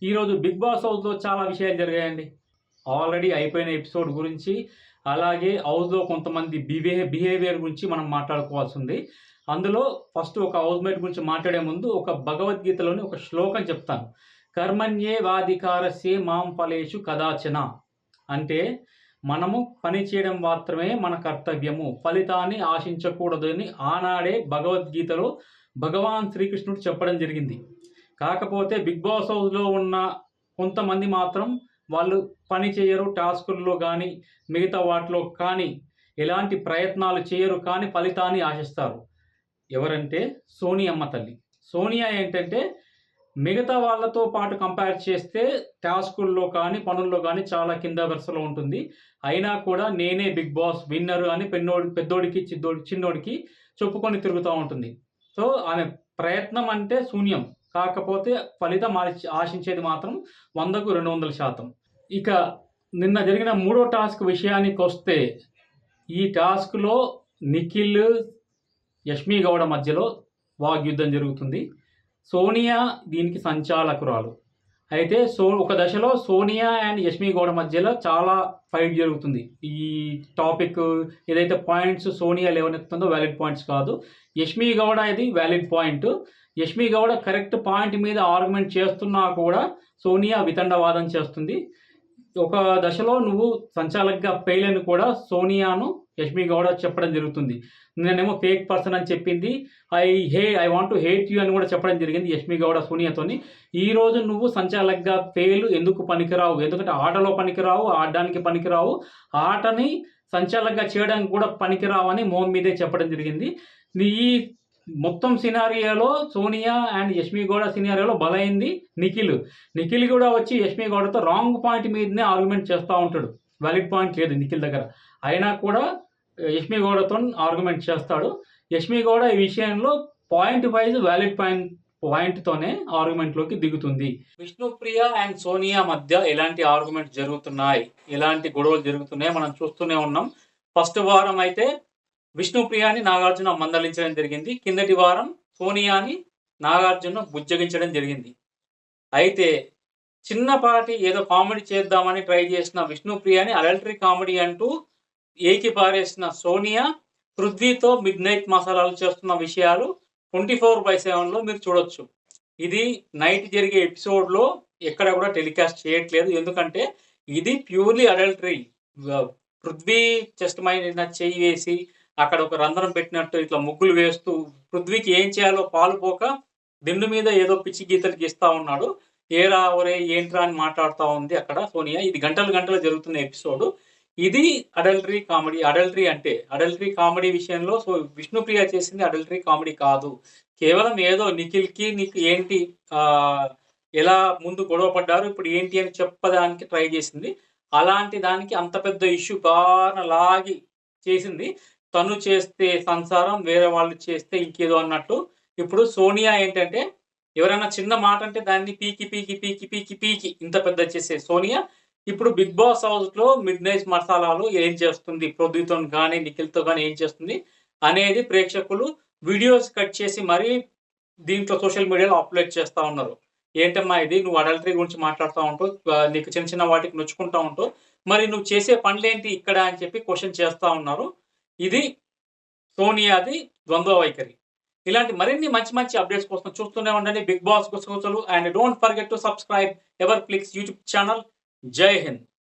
ఈరోజు 'big boss' హౌస్‌లో చాలా విషయాలు జరిగాయండి. ఆల్రెడీ అయిపోయిన ఎపిసోడ్ గురించి, అలాగే హౌస్‌లో కొంతమంది బిహేవియర్ గురించి మనం మాట్లాడుకోవాల్సింది. అందులో ఫస్ట్ ఒక హౌస్‌మేట్ గురించి మాట్లాడే ముందు ఒక భగవద్గీతలోని ఒక శ్లోకం చెప్తాను. కర్మణ్యేవాధికారస్యే మాం ఫలేషు కదాచన. అంటే మనము పని చేయడం మాత్రమే మన కర్తవ్యము. ఫలితాన్ని ఆశించకూడదని ఆనాడే భగవద్గీతలో భగవాన్ శ్రీకృష్ణుడు చెప్పడం జరిగింది. కాకపోతే 'బిగ్ బాస్' హౌస్‌లో ఉన్న కొంతమంది మాత్రం వాళ్ళు పని చేయరు. టాస్కుల్లో గానీ, మిగతా వాటిలో కానీ ఎలాంటి ప్రయత్నాలు చేయరు. కానీ ఫలితాన్ని ఆశిస్తారు. ఎవరంటే సోనియమ్మ తల్లి. సోనియా ఏంటంటే మిగతా వాళ్ళతో పాటు కంపేర్ చేస్తే టాస్కుల్లో కానీ, పనుల్లో కానీ చాలా కింద వరుసలో ఉంటుంది. అయినా కూడా నేనే బిగ్ బాస్ విన్నరు అని పెద్దోడికి, చిన్నోడికి చెప్పుకొని తిరుగుతా ఉంటుంది. సో, ఆమె ప్రయత్నం అంటే శూన్యం. కాకపోతే ఫలితం ఆశించేది మాత్రం 100కు 200%. ఇక నిన్న జరిగిన మూడో టాస్క్ విషయానికొస్తే, ఈ టాస్క్‌లో నిఖిల్, యష్మి గౌడ మధ్యలో వాగ్యుద్ధం జరుగుతుంది. సోనియా దీనికి సంచాలకురాలు. అయితే ఒక దశలో సోనియా అండ్ యష్మి గౌడ మధ్యలో చాలా ఫైట్ జరుగుతుంది. ఈ టాపిక్ ఏదైతే పాయింట్స్ సోనియా లేవనెత్తుతుందో వ్యాలిడ్ పాయింట్స్ కాదు. యష్మి గౌడ ఇది valid point. Yashmi Gowda correct point మీద ఆర్గ్యుమెంట్ చేస్తున్నా కూడా సోనియా వితండవాదం చేస్తుంది. ఒక దశలో నువ్వు సంచాలకుగా ఫెయిల్ అని కూడా సోనియాను యష్మి గౌడ చెప్పడం జరుగుతుంది. నేనేమో ఫేక్ పర్సన్ అని చెప్పింది. I want to hate you అని కూడా చెప్పడం జరిగింది యష్మి గౌడ సోనియాతోని. ఈరోజు నువ్వు సంచాలకుగా ఫెయిల్, ఎందుకు పనికిరావు, ఎందుకంటే ఆటలో పనికిరావు, ఆడడానికి పనికిరావు, ఆటని సంచాలకుగా చేయడానికి కూడా పనికిరావు అని మొహం మీదే చెప్పడం జరిగింది. ఈ మొత్తం సినారియోలో సోనియా అండ్ యష్మి గౌడ సినారియోలో బలైంది నిఖిల్. నిఖిల్ కూడా వచ్చి యష్మి గౌడతో రాంగ్ పాయింట్ మీదనే ఆర్గ్యుమెంట్ చేస్తూ ఉంటాడు. వ్యాలిడ్ పాయింట్ లేదు నిఖిల్ దగ్గర. అయినా కూడా యష్మి గౌడతో ఆర్గ్యుమెంట్ చేస్తాడు. యష్మి గౌడ ఈ విషయంలో పాయింట్ వైజ్ వ్యాలిడ్ పాయింట్తోనే ఆర్గ్యుమెంట్లోకి దిగుతుంది. విష్ణుప్రియ అండ్ సోనియా మధ్య ఎలాంటి ఆర్గ్యుమెంట్స్ జరుగుతున్నాయి, ఎలాంటి గొడవలు జరుగుతున్నాయి మనం చూస్తూనే ఉన్నాం. ఫస్ట్ వారం అయితే విష్ణుప్రియని నాగార్జున మందలించడం జరిగింది. కిందటి వారం సోనియాని నాగార్జున బుజ్జగించడం జరిగింది. అయితే చిన్నపాటి ఏదో కామెడీ చేద్దామని ట్రై చేసిన విష్ణుప్రియని అడల్టరీ కామెడీ అంటూ ఏకిపారేసిన సోనియా పృథ్వీతో మిడ్ నైట్ మసాలాలు చేస్తున్న విషయాలు 24/7లో మీరు చూడొచ్చు. ఇది నైట్ జరిగే ఎపిసోడ్లో ఎక్కడ కూడా టెలికాస్ట్ చేయట్లేదు. ఎందుకంటే ఇది ప్యూర్లీ అడల్టరీ. పృథ్వీ చెస్ట్ మీద చెయ్యి వేసి అక్కడ ఒక రంధ్రం పెట్టినట్టు ఇట్లా ముగ్గులు వేస్తూ పృథ్వీకి ఏం చేయాలో పాలుపోక దిండు మీద ఏదో పిచ్చి గీతలు గీస్తా ఉన్నాడు. ఏరా ఒరే ఏంట్రా అని మాట్లాడుతూ ఉంది అక్కడ సోనియా. ఇది గంటలు జరుగుతున్న ఎపిసోడ్. ఇది అడల్టరీ కామెడీ. అడల్టరీ కామెడీ విషయంలో విష్ణుప్రియ చేసింది అడల్టరీ కామెడీ కాదు. కేవలం ఏదో నిఖిల్కి నీకు ఏంటి ఎలా ముందు గొడవ పడ్డారు, ఇప్పుడు ఏంటి అని చెప్పడానికి ట్రై చేసింది. అలాంటి దానికి అంత పెద్ద ఇష్యూ బాగా లాగి చేసింది. తను చేస్తే సంసారం, వేరే వాళ్ళు చేస్తే ఇంకేదో అన్నట్టు. ఇప్పుడు సోనియా ఏంటంటే ఎవరైనా చిన్న మాట అంటే దాన్ని పీకి ఇంత పెద్ద చేసే సోనియా ఇప్పుడు బిగ్ బాస్ హౌస్‌లో మిడ్ నైట్ మసాలాలు ఏం చేస్తుంది, పృథ్వీతో కానీ నిఖిల్‌తో కానీ ఏం చేస్తుంది అనేది ప్రేక్షకులు వీడియోస్ కట్ చేసి మరీ దీంట్లో సోషల్ మీడియాలో అప్లోడ్ చేస్తూ ఉన్నారు. ఏంటమ్మా ఇది, నువ్వు అడల్టరీ గురించి మాట్లాడుతూ ఉంటావు, నీకు చిన్న వాటికి నొచ్చుకుంటూ ఉంటావు, మరి నువ్వు చేసే పనులేంటి ఇక్కడ అని చెప్పి క్వశ్చన్ చేస్తూ ఉన్నారు. ఇది సోనియాది ద్వంద్వ వైఖరి. ఇలాంటి మరిన్ని మంచి అప్డేట్స్ కోసం చూస్తూనే ఉండండి బిగ్ బాస్ గుసగుసలు. And don't forget to subscribe Ever Flicks YouTube channel. జై హింద్.